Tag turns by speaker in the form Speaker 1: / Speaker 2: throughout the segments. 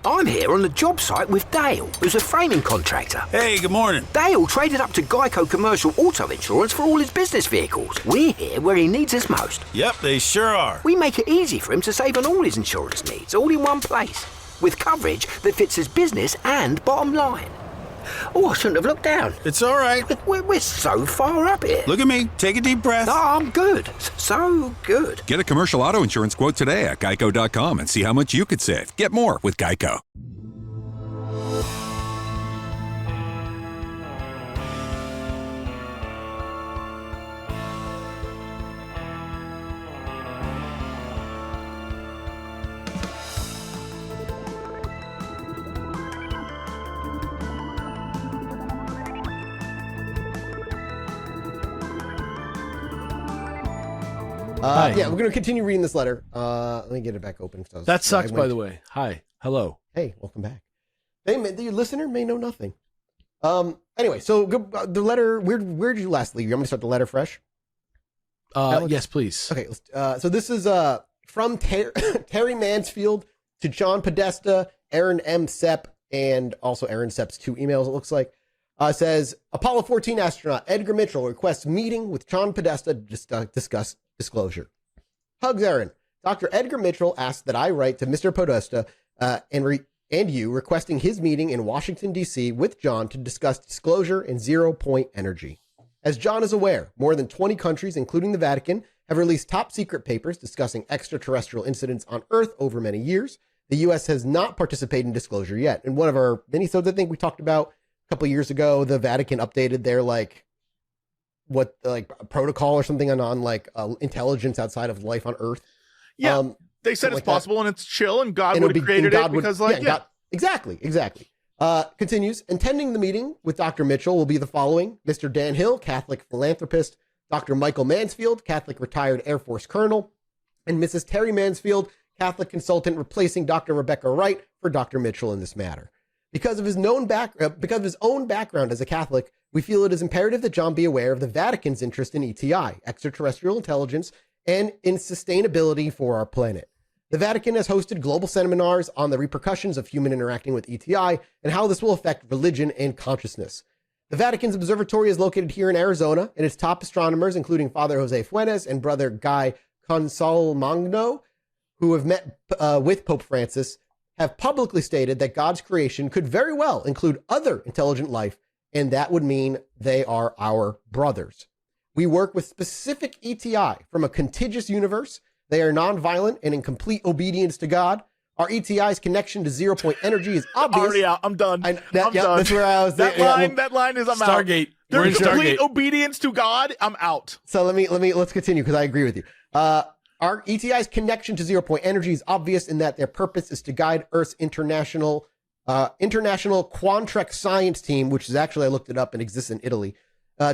Speaker 1: I'm here on the job site with Dale, who's a framing contractor.
Speaker 2: Hey, good morning.
Speaker 1: Dale traded up to Geico Commercial Auto Insurance for all his business vehicles. We're here where he needs us most.
Speaker 2: Yep, they sure are.
Speaker 1: We make it easy for him to save on all his insurance needs, all in one place, with coverage that fits his business and bottom line. Oh, I shouldn't have looked down.
Speaker 2: It's all right.
Speaker 1: We're so far up here.
Speaker 2: Look at me. Take a deep breath.
Speaker 1: Oh, I'm good. So good.
Speaker 3: Get a commercial auto insurance quote today at geico.com and see how much you could save. Get more with Geico.
Speaker 4: Yeah, we're going to continue reading this letter. Let me get it back open.
Speaker 5: That sucks, by the way. Hi. Hello.
Speaker 4: Hey, welcome back. The listener may know nothing. Anyway, so the letter, where did you last leave? You want me to start the letter fresh?
Speaker 5: Yes, please.
Speaker 4: Okay, so this is from Terry Mansfield to John Podesta, Aaron M. Sepp, and also Aaron Sepp's 2 emails, it looks like. Says, Apollo 14 astronaut Edgar Mitchell requests meeting with John Podesta to discuss disclosure. Hugs, Aaron. Dr. Edgar Mitchell asked that I write to Mr. Podesta and you requesting his meeting in Washington, D.C. with John to discuss disclosure and zero-point energy. As John is aware, more than 20 countries, including the Vatican, have released top-secret papers discussing extraterrestrial incidents on Earth over many years. The U.S. has not participated in disclosure yet. In one of our minisodes, I think we talked about a couple years ago, the Vatican updated their protocol or something on intelligence outside of life on Earth.
Speaker 6: Yeah, they said it's possible and it's chill, and God would have created it because, God,
Speaker 4: exactly. Continues. Attending the meeting with Dr. Mitchell will be the following: Mr. Dan Hill, Catholic philanthropist; Dr. Michael Mansfield, Catholic retired Air Force colonel; and Mrs. Terry Mansfield, Catholic consultant, replacing Dr. Rebecca Wright for Dr. Mitchell in this matter. Because of his own background as a Catholic, we feel it is imperative that John be aware of the Vatican's interest in ETI, extraterrestrial intelligence, and in sustainability for our planet. The Vatican has hosted global seminars on the repercussions of human interacting with ETI and how this will affect religion and consciousness. The Vatican's observatory is located here in Arizona, and its top astronomers, including Father Jose Fuentes and Brother Guy Consalmagno, who have met with Pope Francis, have publicly stated that God's creation could very well include other intelligent life, and that would mean they are our brothers. We work with specific ETI from a contiguous universe. They are nonviolent and in complete obedience to God. Our ETI's connection to zero-point energy is obvious.
Speaker 6: Already out. I'm done. I'm done.
Speaker 4: That's where I was.
Speaker 6: That line is I'm
Speaker 5: Stargate.
Speaker 6: out. There's
Speaker 5: We're in
Speaker 6: complete
Speaker 5: Stargate.
Speaker 6: obedience to God. I'm out.
Speaker 4: So let's continue because I agree with you. Our ETI's connection to zero-point energy is obvious in that their purpose is to guide Earth's international Quantrec science team, which is actually, I looked it up and exists in Italy,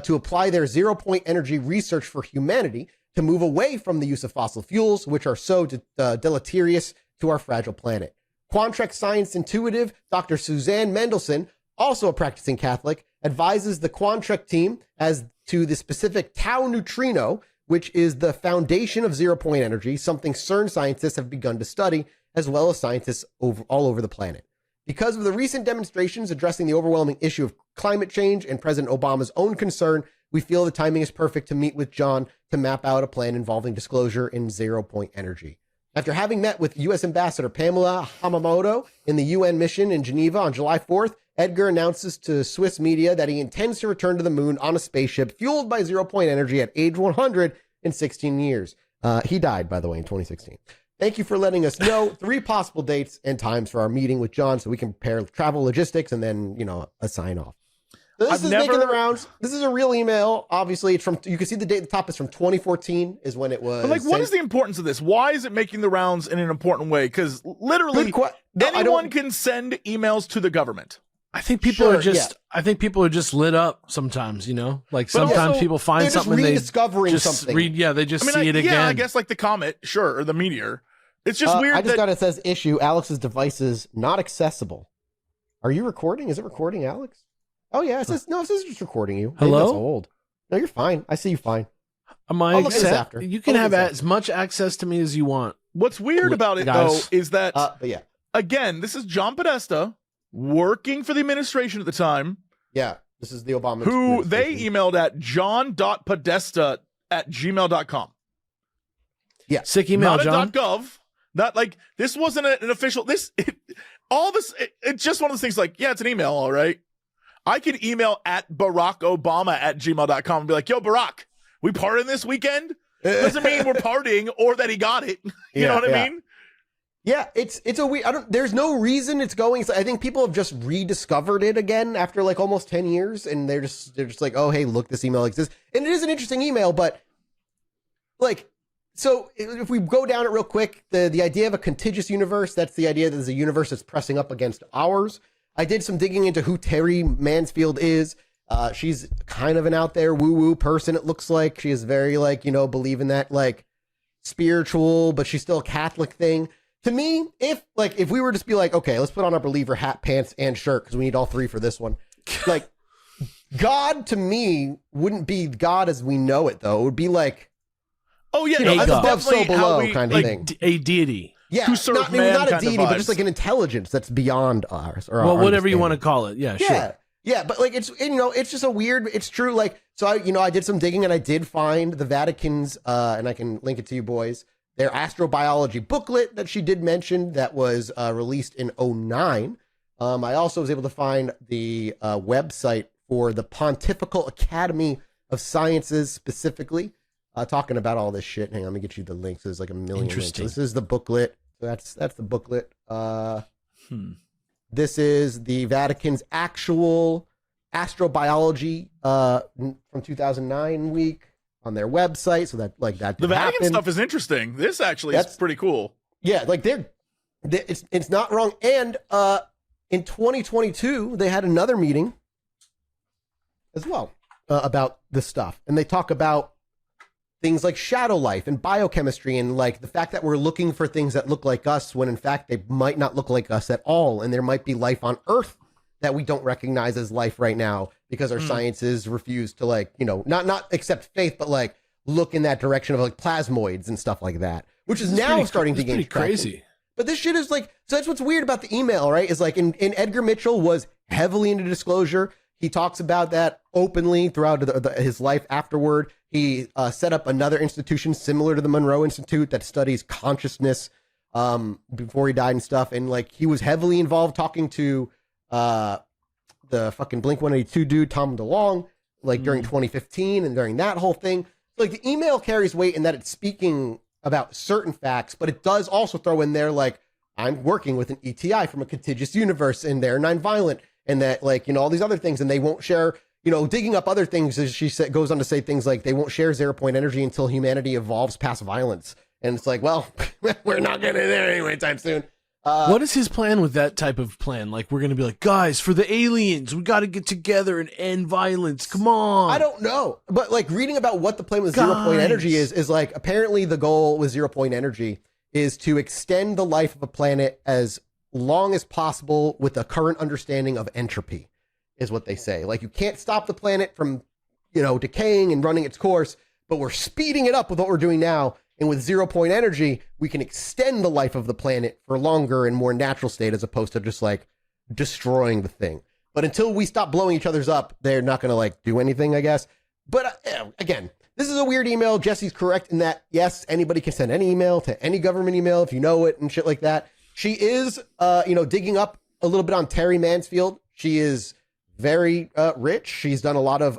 Speaker 4: to apply their zero-point energy research for humanity to move away from the use of fossil fuels, which are so deleterious to our fragile planet. Quantrec science intuitive Dr. Suzanne Mendelson, also a practicing Catholic, advises the Quantrec team as to the specific tau neutrino, which is the foundation of zero-point energy, something CERN scientists have begun to study, as well as scientists all over the planet. Because of the recent demonstrations addressing the overwhelming issue of climate change and President Obama's own concern, we feel the timing is perfect to meet with John to map out a plan involving disclosure in zero-point energy. After having met with U.S. Ambassador Pamela Hamamoto in the UN mission in Geneva on July 4th, Edgar announces to Swiss media that he intends to return to the moon on a spaceship fueled by zero-point energy at age 100 in 16 years. He died, by the way, in 2016. Thank you for letting us know 3 possible dates and times for our meeting with John so we can prepare travel logistics and then, a sign off. So this is making the rounds. This is a real email. Obviously, it's from, you can see the date at the top is from 2014 is when it was.
Speaker 6: But what is the importance of this? Why is it making the rounds in an important way? Because literally anyone can send emails to the government.
Speaker 5: I think people are just lit up sometimes, sometimes people find something and they
Speaker 4: rediscovering something.
Speaker 5: They just see it again.
Speaker 6: Yeah, I guess like the comet, sure, or the meteor. It's just weird.
Speaker 4: I just got it says issue. Alex's device is not accessible. Are you recording? Is it recording, Alex? Oh yeah, it says just recording you.
Speaker 5: Hello?
Speaker 4: Maybe that's old. No, you're fine. I see you fine.
Speaker 5: I'll look at this after. You can have as much access to me as you want.
Speaker 6: What's weird about it though is that again, this is John Podesta working for the administration at the time.
Speaker 4: Yeah, this is the Obama
Speaker 6: who they emailed at john.podesta@gmail.com.
Speaker 4: Yeah,
Speaker 5: sick email,
Speaker 6: not
Speaker 5: John.
Speaker 6: .gov. Not like this wasn't an official. It's just one of those things. Like, yeah, it's an email, all right. I could email at BarackObama@gmail.com and be like, yo, Barack, we partying this weekend? Doesn't mean we're partying or that he got it. You know what I mean?
Speaker 4: Yeah, it's a weird. There's no reason it's going. I think people have just rediscovered it again after like almost 10 years, and they're just like, oh, hey, look, this email exists, and it is an interesting email, but like, so if we go down it real quick, the idea of a contiguous universe, that's the idea that there's a universe that's pressing up against ours. I did some digging into who Terry Mansfield is. She's kind of an out there woo-woo person. It looks like she is very like, believe in that like spiritual, but she's still a Catholic thing. To me, if we were just be like, okay, let's put on our believer hat, pants, and shirt because we need all three for this one. Like, God to me wouldn't be God as we know it, though. It would be like,
Speaker 6: oh yeah,
Speaker 4: as above, so below kind of thing.
Speaker 5: A deity.
Speaker 4: Yeah,
Speaker 6: who serves man
Speaker 4: not a
Speaker 6: kind of
Speaker 4: deity, but
Speaker 6: vibes.
Speaker 4: just like an intelligence that's beyond ours. Or
Speaker 5: Well,
Speaker 4: our
Speaker 5: whatever you want to
Speaker 4: understanding.
Speaker 5: call it. Yeah, sure.
Speaker 4: Yeah, but like it's just a weird. It's true. Like so, I did some digging and I did find the Vatican's and I can link it to you boys. Their astrobiology booklet that she did mention that was released in 2009. I also was able to find the website for the Pontifical Academy of Sciences specifically, talking about all this shit. Hang on, let me get you the links. There's like a million links.
Speaker 5: Interesting.
Speaker 4: So this is the booklet. So that's the booklet. This is the Vatican's actual astrobiology from 2009 week on their website. So that
Speaker 6: the Vatican stuff is interesting. This actually is pretty cool.
Speaker 4: Yeah, like it's not wrong. And in 2022, they had another meeting as well about this stuff, and they talk about things like shadow life and biochemistry and like the fact that we're looking for things that look like us when in fact they might not look like us at all, and there might be life on Earth that we don't recognize as life right now because our sciences refuse to like, not accept faith, but like look in that direction of like plasmoids and stuff like that, which is now starting to gain traction.
Speaker 5: Crazy.
Speaker 4: But this shit is like, so that's what's weird about the email, right? Is like in Edgar Mitchell was heavily into disclosure. He talks about that openly throughout his life afterward. He set up another institution similar to the Monroe Institute that studies consciousness before he died and stuff. And like he was heavily involved talking to the fucking Blink-182 dude, Tom DeLonge, like during 2015 and during that whole thing. Like the email carries weight in that it's speaking about certain facts, but it does also throw in there like, I'm working with an ETI from a contiguous universe and they're non-violent and that like, all these other things, and they won't share, digging up other things, as she goes on to say things like they won't share 0-point energy until humanity evolves past violence. And it's like, well, we're not getting there anyway anytime soon.
Speaker 5: What is his plan with that type of plan? Like, we're going to be like, guys, for the aliens, we got to get together and end violence. Come on.
Speaker 4: I don't know. But like reading about what the plan with 0-point energy is like, apparently the goal with 0-point energy is to extend the life of a planet as long as possible with the current understanding of entropy, is what they say. Like you can't stop the planet from, decaying and running its course, but we're speeding it up with what we're doing now. And with 0-point energy, we can extend the life of the planet for longer and more natural state as opposed to just like destroying the thing. But until we stop blowing each other's up, they're not going to like do anything, I guess. But again, this is a weird email. Jesse's correct in that, yes, anybody can send any email to any government email if you know it and shit like that. She is, digging up a little bit on Terry Mansfield. She is very rich. She's done a lot of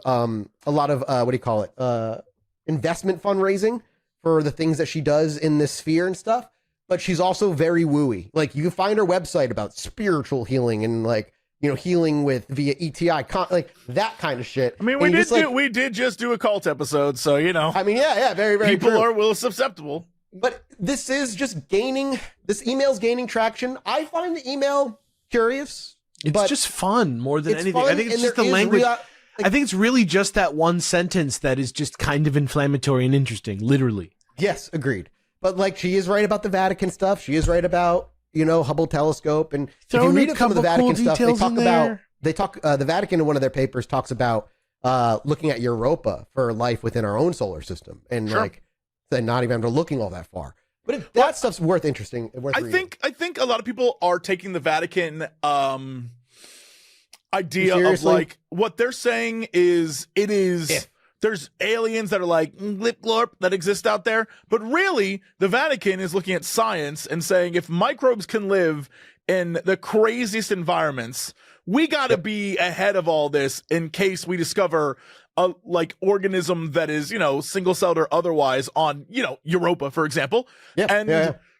Speaker 4: investment fundraising for the things that she does in this sphere and stuff. But she's also very wooey. Like you can find her website about spiritual healing and like, healing via ETI, like that kind of shit.
Speaker 6: I mean, we did just do a cult episode, so
Speaker 4: I mean, yeah, very, very
Speaker 6: people
Speaker 4: true.
Speaker 6: are susceptible.
Speaker 4: But this is just this email's gaining traction. I find the email curious.
Speaker 5: It's just fun more than anything.
Speaker 4: Fun,
Speaker 5: I think it's just the language. I think it's really just that one sentence that is just kind of inflammatory and interesting, literally.
Speaker 4: Yes, agreed. But like, she is right about the Vatican stuff. She is right about, Hubble telescope. And if you read some of the Vatican stuff, the Vatican in one of their papers talks about looking at Europa for life within our own solar system. And like, not even looking all that far. But that stuff's worth interesting.
Speaker 6: I think a lot of people are taking the Vatican idea of
Speaker 4: Seriously?
Speaker 6: like what they're saying is there's aliens that are like lip glorp that exist out there, but really the Vatican is looking at science and saying if microbes can live in the craziest environments, we got to be ahead of all this in case we discover a like organism that is, single-celled or otherwise on, Europa, for example.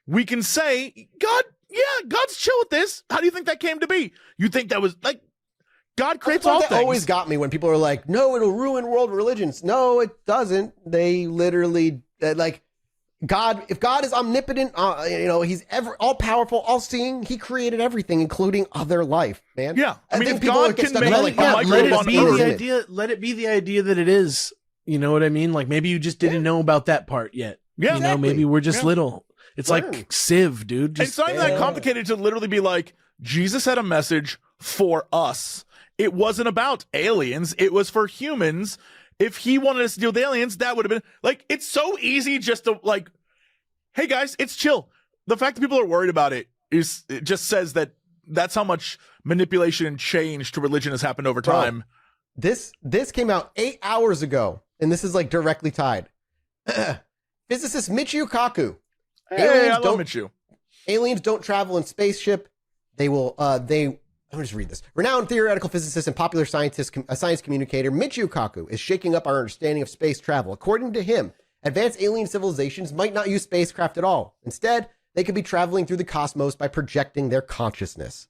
Speaker 6: We can say, God's chill with this. How do you think that came to be? You think that was like God creates all things?
Speaker 4: That always got me when people are like, no, it'll ruin world religions. No, it doesn't. They literally God, if God is omnipotent, he's all powerful, all seeing, he created everything, including other life, man.
Speaker 6: Yeah. I mean, if
Speaker 4: people
Speaker 6: God
Speaker 4: get
Speaker 6: can
Speaker 4: stuck
Speaker 6: make
Speaker 4: on,
Speaker 6: let
Speaker 5: Let
Speaker 6: it
Speaker 5: be the idea that it is. You know what I mean? Like maybe you just didn't know about that part yet.
Speaker 6: Yeah.
Speaker 4: Exactly.
Speaker 5: Maybe we're just little. It's like Civ, dude.
Speaker 6: It's not even that complicated to literally be like, Jesus had a message for us. It wasn't about aliens. It was for humans. If he wanted us to deal with aliens, that would have been like, it's so easy just to like, hey guys, it's chill. The fact that people are worried about it just says that that's how much manipulation and change to religion has happened over time.
Speaker 4: Bro, this came out 8 hours ago, and this is like directly tied. Physicist Michio Kaku.
Speaker 6: Hey, I love Michio.
Speaker 4: Aliens don't travel in spaceship. Let me just read this. Renowned theoretical physicist and popular science communicator Michio Kaku is shaking up our understanding of space travel. According to him, advanced alien civilizations might not use spacecraft at all. Instead, they could be traveling through the cosmos by projecting their consciousness.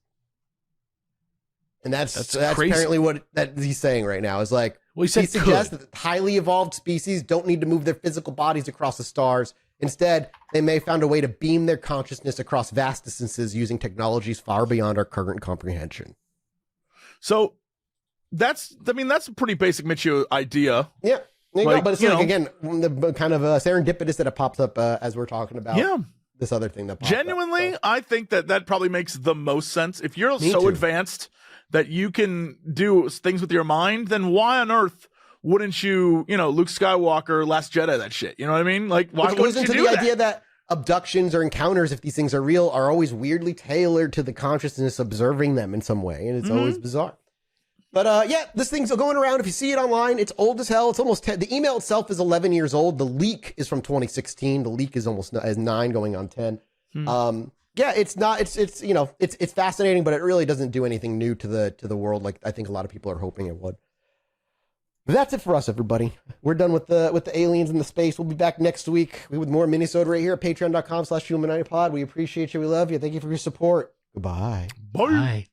Speaker 4: And that's
Speaker 5: crazy.
Speaker 4: apparently what that he's saying right now is like,
Speaker 5: Well, he
Speaker 4: suggests that highly evolved species don't need to move their physical bodies across the stars. Instead, they may have found a way to beam their consciousness across vast distances using technologies far beyond our current comprehension.
Speaker 6: So that's a pretty basic Michio idea.
Speaker 4: Yeah. But it's again, the kind of serendipitous that it pops up as we're talking about this other thing that pops
Speaker 6: Genuinely,
Speaker 4: up, so.
Speaker 6: I think that probably makes the most sense. If you're so
Speaker 4: too.
Speaker 6: advanced that you can do things with your mind, then why on earth wouldn't you, Luke Skywalker, Last Jedi, that shit? You know what I mean? Like, why
Speaker 4: Which goes
Speaker 6: wouldn't
Speaker 4: into
Speaker 6: you do
Speaker 4: the idea that abductions or encounters, if these things are real, are always weirdly tailored to the consciousness observing them in some way, and it's always bizarre. But this thing's going around. If you see it online, it's old as hell. It's almost 10. The email itself is 11 years old. The leak is from 2016. The leak is almost 9 going on 10. It's not. It's fascinating, but it really doesn't do anything new to the world like I think a lot of people are hoping it would. But that's it for us, everybody. We're done with the aliens in the space. We'll be back next week with more minisode right here at patreon.com/Chilluminati pod. We appreciate you. We love you. Thank you for your support. Goodbye.
Speaker 6: Bye.